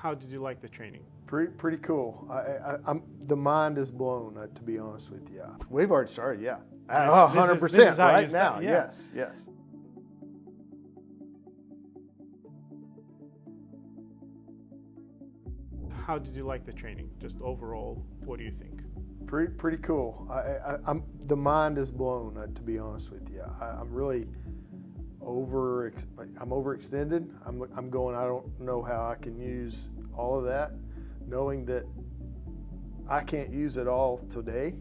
how did you like the training? Pretty cool. The mind is blown, to be honest with you. We've already started, yeah. 100% right now, yeah. yes. How did you like the training? Just overall, what do you think? Pretty cool. The mind is blown, to be honest with you. I'm really overextended. I'm going, I don't know how I can use all of that, knowing that I can't use it all today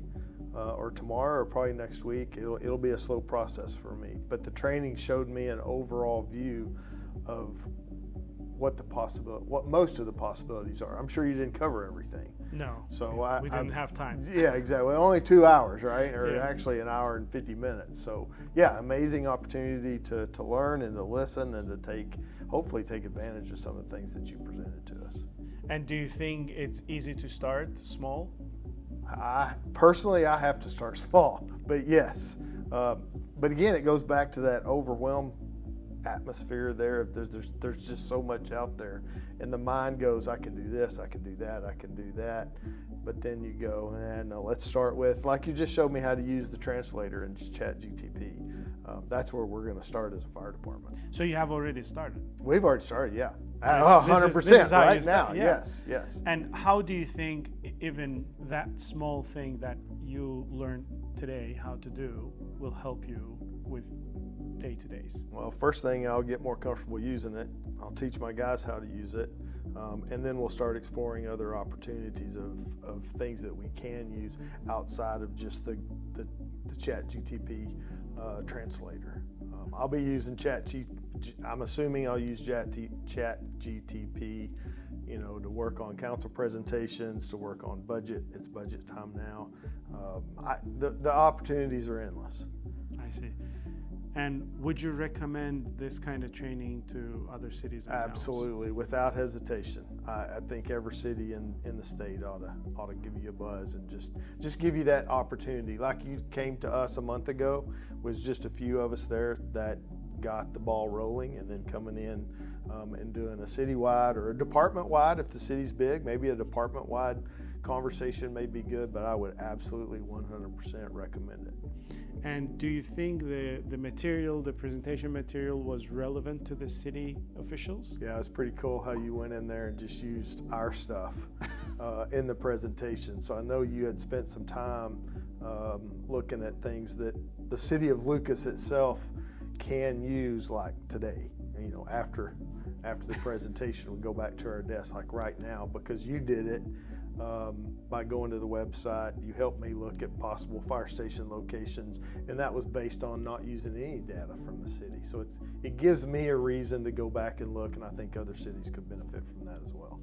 or tomorrow or probably next week. It'll be a slow process for me. But the training showed me an overall view of what most of the possibilities are. I'm sure you didn't cover everything. No, so we didn't have time. Yeah, exactly. Only 2 hours, right? Or Yeah. actually an hour and 50 minutes. So yeah, amazing opportunity to learn and to listen and to hopefully take advantage of some of the things that you presented to us. And do you think it's easy to start small? Personally, I have to start small, but yes. But again, it goes back to that overwhelm atmosphere there. There's just so much out there, and the mind goes, I can do this, I can do that, I can do that. But then you go, and let's start with, like you just showed me how to use the translator in ChatGPT. That's where we're going to start as a fire department. So you have already started? We've already started, yeah. 100% right now, yeah. Yes. And how do you think even that small thing that you learned today how to do will help you with day-to-days? Well, first thing, I'll get more comfortable using it. I'll teach my guys how to use it. And then we'll start exploring other opportunities of things that we can use outside of just the ChatGPT translator. I'll be using I'm assuming I'll use ChatGPT, to work on council presentations, to work on budget. It's budget time now. The opportunities are endless. I see. And would you recommend this kind of training to other cities and towns? Absolutely, without hesitation. I think every city in the state ought to give you a buzz and just give you that opportunity. Like you came to us a month ago, was just a few of us there that got the ball rolling, and then coming in and doing a citywide or a department-wide, if the city's big, maybe a department-wide conversation may be good, but I would absolutely 100% recommend it. And do you think the presentation material was relevant to the city officials? Yeah, it's pretty cool how you went in there and just used our stuff in the presentation. So I know you had spent some time looking at things that the city of Lucas itself can use, like today, after the presentation, we go back to our desk like right now, because you did it by going to the website. You helped me look at possible fire station locations, and that was based on not using any data from the city. So it gives me a reason to go back and look, and I think other cities could benefit from that as well.